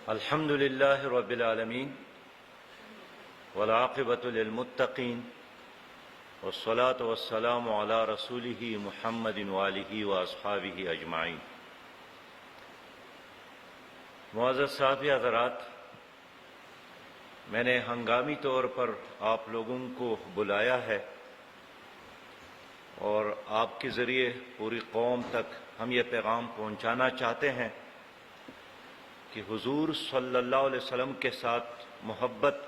الحمد لله رب العالمين والعاقبة للمتقين والصلاة والسلام على رسوله محمد وآله وأصحابه أجمعين۔ معزز صحابی حضرات، میں نے ہنگامی طور پر آپ لوگوں کو بلایا ہے اور آپ کے ذریعے پوری قوم تک ہم یہ پیغام پہنچانا چاہتے ہیں کہ حضور صلی اللہ علیہ وسلم کے ساتھ محبت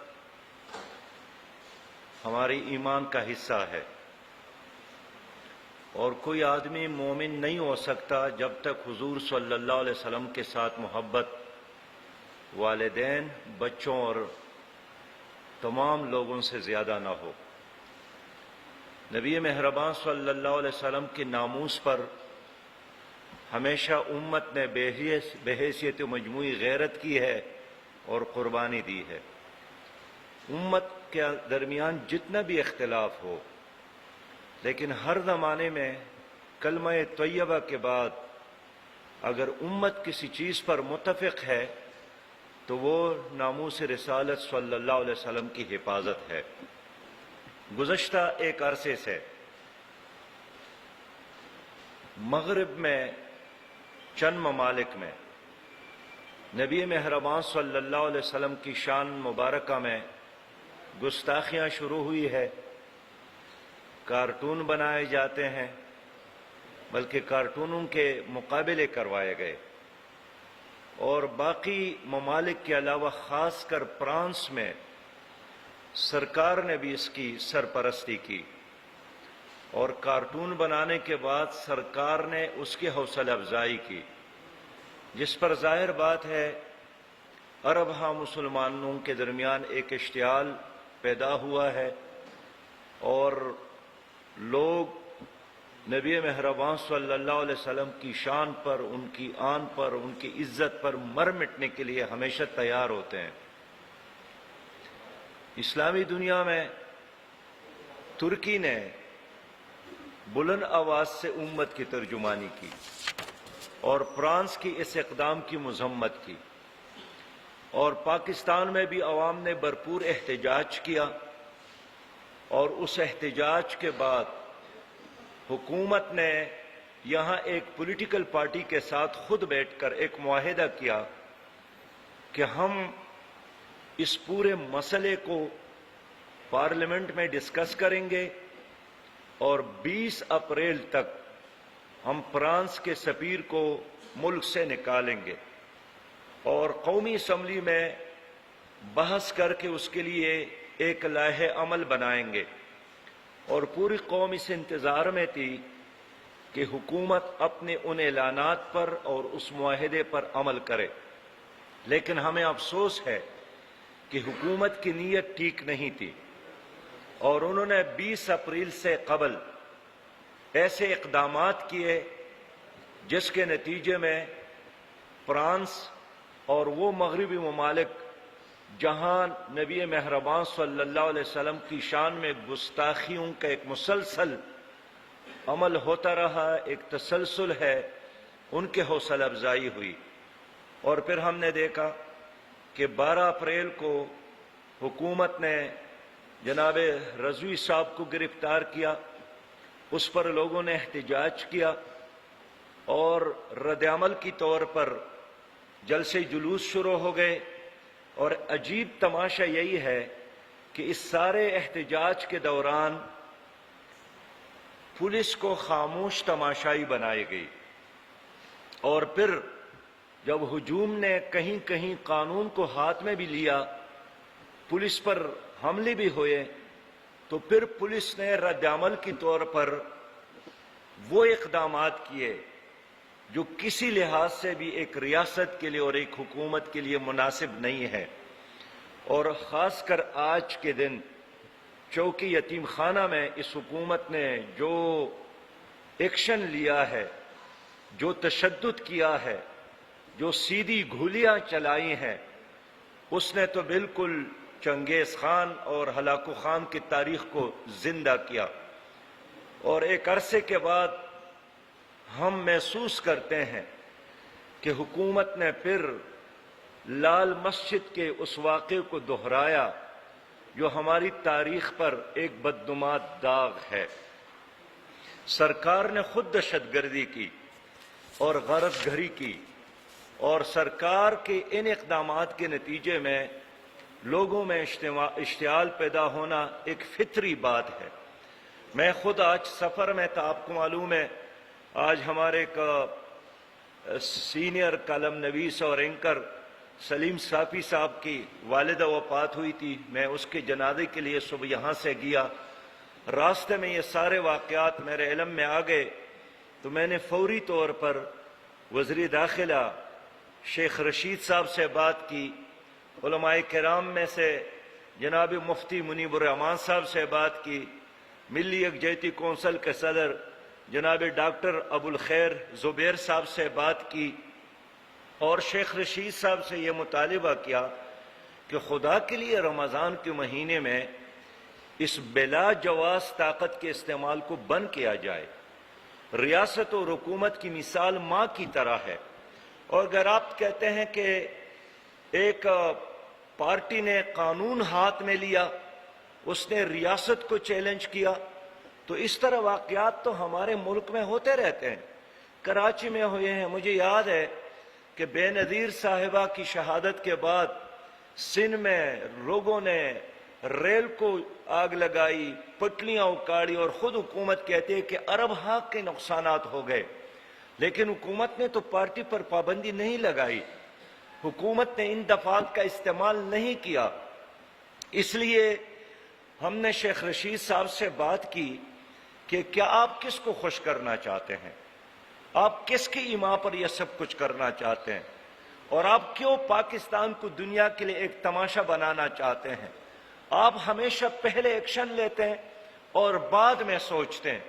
ہماری ایمان کا حصہ ہے، اور کوئی آدمی مومن نہیں ہو سکتا جب تک حضور صلی اللہ علیہ وسلم کے ساتھ محبت والدین، بچوں اور تمام لوگوں سے زیادہ نہ ہو۔ نبی مہربان صلی اللہ علیہ وسلم کے ناموس پر ہمیشہ امت نے بحیثیت مجموعی غیرت کی ہے اور قربانی دی ہے۔ امت کے درمیان جتنا بھی اختلاف ہو، لیکن ہر زمانے میں کلمہ طیبہ کے بعد اگر امت کسی چیز پر متفق ہے تو وہ ناموس رسالت صلی اللہ علیہ وسلم کی حفاظت ہے۔ گزشتہ ایک عرصے سے مغرب میں چند ممالک میں نبی مہربان صلی اللہ علیہ وسلم کی شان مبارکہ میں گستاخیاں شروع ہوئی ہے۔ کارٹون بنائے جاتے ہیں، بلکہ کارٹونوں کے مقابلے کروائے گئے، اور باقی ممالک کے علاوہ خاص کر فرانس میں سرکار نے بھی اس کی سرپرستی کی، اور کارٹون بنانے کے بعد سرکار نے اس کی حوصلہ افزائی کی، جس پر ظاہر بات ہے عرب ہاں مسلمانوں کے درمیان ایک اشتعال پیدا ہوا ہے، اور لوگ نبی مہربان صلی اللہ علیہ وسلم کی شان پر، ان کی آن پر، ان کی عزت پر مر مٹنے کے لیے ہمیشہ تیار ہوتے ہیں۔ اسلامی دنیا میں ترکی نے بلند آواز سے امت کی ترجمانی کی اور فرانس کی اس اقدام کی مذمت کی، اور پاکستان میں بھی عوام نے بھرپور احتجاج کیا، اور اس احتجاج کے بعد حکومت نے یہاں ایک پولیٹیکل پارٹی کے ساتھ خود بیٹھ کر ایک معاہدہ کیا کہ ہم اس پورے مسئلے کو پارلیمنٹ میں ڈسکس کریں گے، اور 20 اپریل تک ہم فرانس کے سفیر کو ملک سے نکالیں گے، اور قومی اسمبلی میں بحث کر کے اس کے لیے ایک لائحہ عمل بنائیں گے۔ اور پوری قوم اس انتظار میں تھی کہ حکومت اپنے ان اعلانات پر اور اس معاہدے پر عمل کرے، لیکن ہمیں افسوس ہے کہ حکومت کی نیت ٹھیک نہیں تھی، اور انہوں نے 20 اپریل سے قبل ایسے اقدامات کیے جس کے نتیجے میں فرانس اور وہ مغربی ممالک جہاں نبی مہربان صلی اللہ علیہ وسلم کی شان میں گستاخیوں کا ایک مسلسل عمل ہوتا رہا، ایک تسلسل ہے، ان کے حوصلہ افزائی ہوئی۔ اور پھر ہم نے دیکھا کہ 12 اپریل کو حکومت نے جناب رضوی صاحب کو گرفتار کیا، اس پر لوگوں نے احتجاج کیا، اور رد عمل کی طور پر جلسے جلوس شروع ہو گئے۔ اور عجیب تماشا یہی ہے کہ اس سارے احتجاج کے دوران پولیس کو خاموش تماشائی بنائی گئی، اور پھر جب ہجوم نے کہیں کہیں قانون کو ہاتھ میں بھی لیا، پولیس پر حملے بھی ہوئے، تو پھر پولیس نے رد عمل کی طور پر وہ اقدامات کیے جو کسی لحاظ سے بھی ایک ریاست کے لیے اور ایک حکومت کے لیے مناسب نہیں ہے۔ اور خاص کر آج کے دن چوکی یتیم خانہ میں اس حکومت نے جو ایکشن لیا ہے، جو تشدد کیا ہے، جو سیدھی گولیاں چلائی ہیں، اس نے تو بالکل چنگیز خان اور ہلاکو خان کی تاریخ کو زندہ کیا۔ اور ایک عرصے کے بعد ہم محسوس کرتے ہیں کہ حکومت نے پھر لال مسجد کے اس واقعے کو دہرایا جو ہماری تاریخ پر ایک بدنما داغ ہے۔ سرکار نے خود دہشت گردی کی اور غارت گھری کی، اور سرکار کے ان اقدامات کے نتیجے میں لوگوں میں اشتعال پیدا ہونا ایک فطری بات ہے۔ میں خود آج سفر میں تھا، آپ کو معلوم ہے آج ہمارے ایک سینئر کالم نویس اور اینکر سلیم صافی صاحب کی والدہ وفات ہوئی تھی۔ میں اس کے جنازے کے لیے صبح یہاں سے گیا، راستے میں یہ سارے واقعات میرے علم میں آ گئے تو میں نے فوری طور پر وزیر داخلہ شیخ رشید صاحب سے بات کی، علماء کرام میں سے جناب مفتی منیب الرحمان صاحب سے بات کی، ملی یکجہتی کونسل کے صدر جناب ڈاکٹر ابو الخیر زبیر صاحب سے بات کی، اور شیخ رشید صاحب سے یہ مطالبہ کیا کہ خدا کے لیے رمضان کے مہینے میں اس بلا جواز طاقت کے استعمال کو بند کیا جائے۔ ریاست اور حکومت کی مثال ماں کی طرح ہے، اور اگر آپ کہتے ہیں کہ ایک پارٹی نے قانون ہاتھ میں لیا، اس نے ریاست کو چیلنج کیا، تو اس طرح واقعات تو ہمارے ملک میں ہوتے رہتے ہیں۔ کراچی میں ہوئے ہیں، مجھے یاد ہے کہ بے نظیر صاحبہ کی شہادت کے بعد سندھ میں لوگوں نے ریل کو آگ لگائی، پٹلیاں اکاڑی، اور خود حکومت کہتے ہے کہ ارب ہاں کے نقصانات ہو گئے، لیکن حکومت نے تو پارٹی پر پابندی نہیں لگائی، حکومت نے ان دفعات کا استعمال نہیں کیا۔ اس لیے ہم نے شیخ رشید صاحب سے بات کی کہ کیا آپ کس کو خوش کرنا چاہتے ہیں، آپ کس کی ایما پر یہ سب کچھ کرنا چاہتے ہیں، اور آپ کیوں پاکستان کو دنیا کے لیے ایک تماشا بنانا چاہتے ہیں؟ آپ ہمیشہ پہلے ایکشن لیتے ہیں اور بعد میں سوچتے ہیں،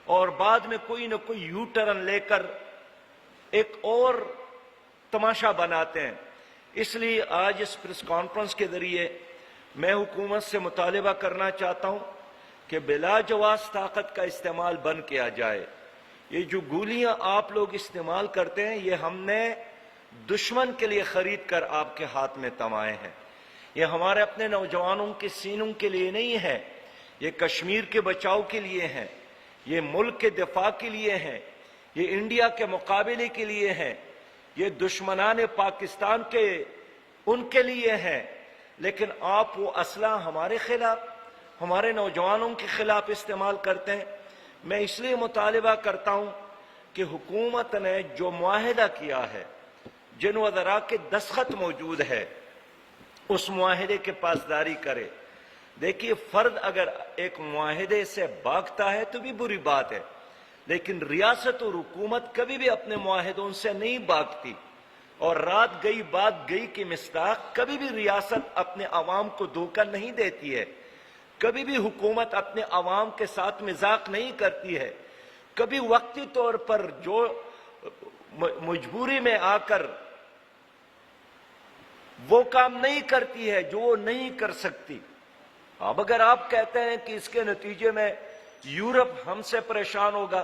اور بعد میں کوئی نہ کوئی یو ٹرن لے کر ایک اور تماشا بناتے ہیں۔ اس لیے آج اس پریس کانفرنس کے ذریعے میں حکومت سے مطالبہ کرنا چاہتا ہوں کہ بلا جواز طاقت کا استعمال بند کیا جائے۔ یہ جو گولیاں آپ لوگ استعمال کرتے ہیں، یہ ہم نے دشمن کے لیے خرید کر آپ کے ہاتھ میں تمائے ہیں، یہ ہمارے اپنے نوجوانوں کے سینوں کے لیے نہیں ہے، یہ کشمیر کے بچاؤ کے لیے ہیں، یہ ملک کے دفاع کے لیے ہیں، یہ انڈیا کے مقابلے کے لیے ہیں، یہ دشمنان پاکستان کے ان کے لیے ہیں۔ لیکن آپ وہ اسلحہ ہمارے خلاف، ہمارے نوجوانوں کے خلاف استعمال کرتے ہیں۔ میں اس لیے مطالبہ کرتا ہوں کہ حکومت نے جو معاہدہ کیا ہے، جن وزراء کے دستخط موجود ہے، اس معاہدے کے پاسداری کرے۔ دیکھیے، فرد اگر ایک معاہدے سے بھاگتا ہے تو بھی بری بات ہے، لیکن ریاست اور حکومت کبھی بھی اپنے معاہدوں سے نہیں بھاگتی، اور رات گئی بات گئی کی مصداق کبھی بھی ریاست اپنے عوام کو دھوکہ نہیں دیتی ہے، کبھی بھی حکومت اپنے عوام کے ساتھ مذاق نہیں کرتی ہے، کبھی وقتی طور پر جو مجبوری میں آ کر وہ کام نہیں کرتی ہے جو وہ نہیں کر سکتی۔ اب اگر آپ کہتے ہیں کہ اس کے نتیجے میں یورپ ہم سے پریشان ہوگا،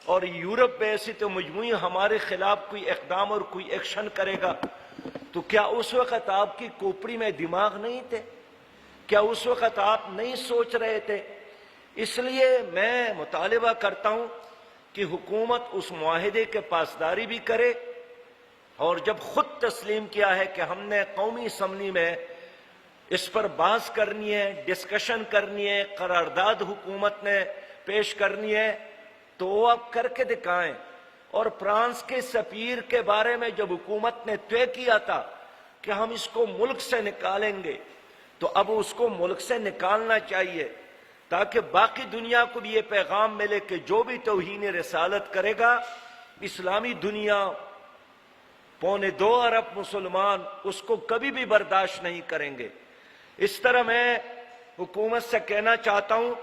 اور یورپ میں ایسی تو مجموعی ہمارے خلاف کوئی اقدام اور کوئی ایکشن کرے گا، تو کیا اس وقت آپ کی کھوپڑی میں دماغ نہیں تھے؟ کیا اس وقت آپ نہیں سوچ رہے تھے؟ اس لیے میں مطالبہ کرتا ہوں کہ حکومت اس معاہدے کے پاسداری بھی کرے، اور جب خود تسلیم کیا ہے کہ ہم نے قومی اسمبلی میں اس پر بحث کرنی ہے، ڈسکشن کرنی ہے، قرارداد حکومت نے پیش کرنی ہے، تو وہ اب کر کے دکھائیں۔ اور فرانس کے سفیر کے بارے میں جب حکومت نے طے کیا تھا کہ ہم اس کو ملک سے نکالیں گے، تو اب اس کو ملک سے نکالنا چاہیے، تاکہ باقی دنیا کو بھی یہ پیغام ملے کہ جو بھی توہین رسالت کرے گا، اسلامی دنیا 2.25 ارب مسلمان اس کو کبھی بھی برداشت نہیں کریں گے۔ اس طرح میں حکومت سے کہنا چاہتا ہوں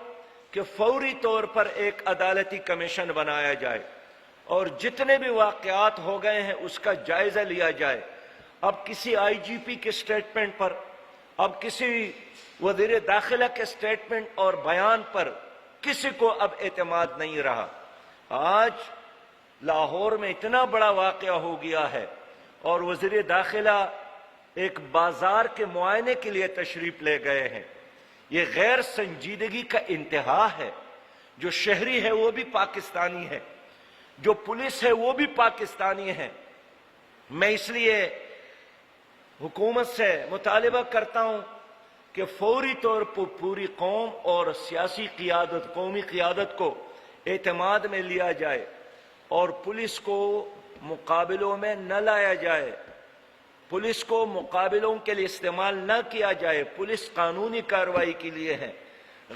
کہ فوری طور پر ایک عدالتی کمیشن بنایا جائے، اور جتنے بھی واقعات ہو گئے ہیں اس کا جائزہ لیا جائے۔ اب کسی آئی جی پی کے سٹیٹمنٹ پر، اب کسی وزیر داخلہ کے سٹیٹمنٹ اور بیان پر کسی کو اب اعتماد نہیں رہا۔ آج لاہور میں اتنا بڑا واقعہ ہو گیا ہے، اور وزیر داخلہ ایک بازار کے معائنے کے لیے تشریف لے گئے ہیں۔ یہ غیر سنجیدگی کا انتہا ہے۔ جو شہری ہے وہ بھی پاکستانی ہے، جو پولیس ہے وہ بھی پاکستانی ہے۔ میں اس لیے حکومت سے مطالبہ کرتا ہوں کہ فوری طور پر پوری قوم اور سیاسی قیادت، قومی قیادت کو اعتماد میں لیا جائے اور پولیس کو مقابلوں میں نہ لایا جائے، پولیس کو مقابلوں کے لیے استعمال نہ کیا جائے۔ پولیس قانونی کارروائی کے لیے ہے،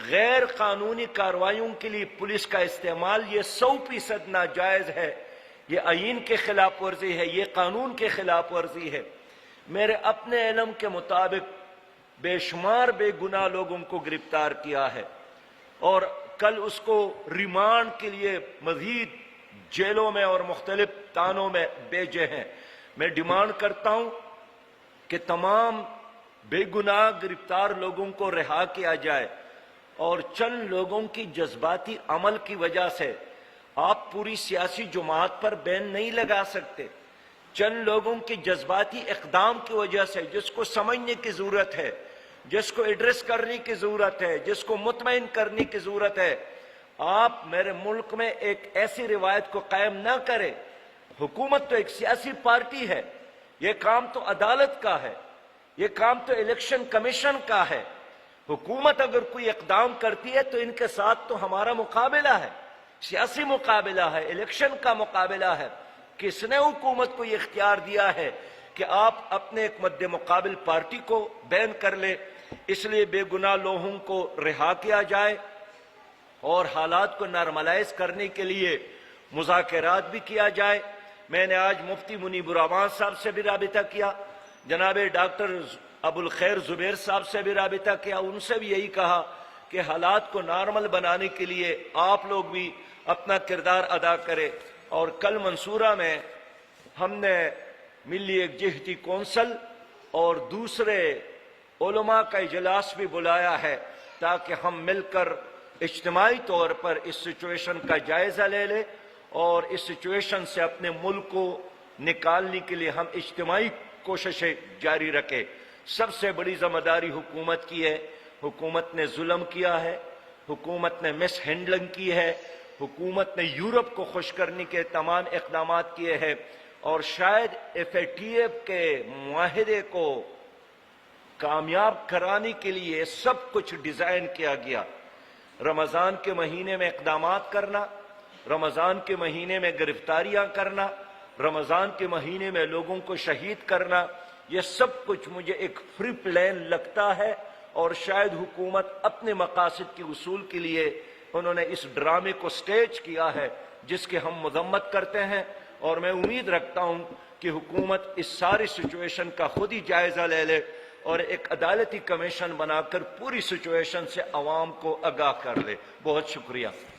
غیر قانونی کارروائیوں کے لیے پولیس کا استعمال یہ 100% ناجائز ہے۔ یہ آئین کے خلاف ورزی ہے، یہ قانون کے خلاف ورزی ہے۔ میرے اپنے علم کے مطابق بے شمار بے گناہ لوگوں کو گرفتار کیا ہے اور کل اس کو ریمانڈ کے لیے مزید جیلوں میں اور مختلف تھانوں میں بھیجے ہیں۔ میں ڈیمانڈ کرتا ہوں کہ تمام بے گناہ گرفتار لوگوں کو رہا کیا جائے اور چند لوگوں کی جذباتی عمل کی وجہ سے آپ پوری سیاسی جماعت پر بین نہیں لگا سکتے۔ چند لوگوں کی جذباتی اقدام کی وجہ سے، جس کو سمجھنے کی ضرورت ہے، جس کو ایڈریس کرنے کی ضرورت ہے، جس کو مطمئن کرنے کی ضرورت ہے، آپ میرے ملک میں ایک ایسی روایت کو قائم نہ کریں۔ حکومت تو ایک سیاسی پارٹی ہے، یہ کام تو عدالت کا ہے، یہ کام تو الیکشن کمیشن کا ہے۔ حکومت اگر کوئی اقدام کرتی ہے تو ان کے ساتھ تو ہمارا مقابلہ ہے، سیاسی مقابلہ ہے، الیکشن کا مقابلہ ہے۔ کس نے حکومت کو یہ اختیار دیا ہے کہ آپ اپنے ایک مد مقابل پارٹی کو بین کر لے؟ اس لیے بے گناہ لوگوں کو رہا کیا جائے اور حالات کو نارملائز کرنے کے لیے مذاکرات بھی کیا جائے۔ میں نے آج مفتی منیب الرحمان صاحب سے بھی رابطہ کیا، جناب ڈاکٹر ابو الخیر زبیر صاحب سے بھی رابطہ کیا، ان سے بھی یہی کہا کہ حالات کو نارمل بنانے کے لیے آپ لوگ بھی اپنا کردار ادا کریں۔ اور کل منصورہ میں ہم نے ملی یکجہتی کونسل اور دوسرے علماء کا اجلاس بھی بلایا ہے تاکہ ہم مل کر اجتماعی طور پر اس سچویشن کا جائزہ لے لیں اور اس سچویشن سے اپنے ملک کو نکالنے کے لیے ہم اجتماعی کوششیں جاری رکھیں۔ سب سے بڑی ذمہ داری حکومت کی ہے۔ حکومت نے ظلم کیا ہے، حکومت نے مس ہینڈلنگ کی ہے، حکومت نے یورپ کو خوش کرنے کے تمام اقدامات کیے ہیں اور شاید FATF کے معاہدے کو کامیاب کرانے کے لیے سب کچھ ڈیزائن کیا گیا۔ رمضان کے مہینے میں اقدامات کرنا، رمضان کے مہینے میں گرفتاریاں کرنا، رمضان کے مہینے میں لوگوں کو شہید کرنا، یہ سب کچھ مجھے ایک فری پلان لگتا ہے اور شاید حکومت اپنے مقاصد کے حصول کے لیے انہوں نے اس ڈرامے کو سٹیج کیا ہے جس کی ہم مذمت کرتے ہیں۔ اور میں امید رکھتا ہوں کہ حکومت اس ساری سچویشن کا خود ہی جائزہ لے لے اور ایک عدالتی کمیشن بنا کر پوری سچویشن سے عوام کو آگاہ کر لے۔ بہت شکریہ۔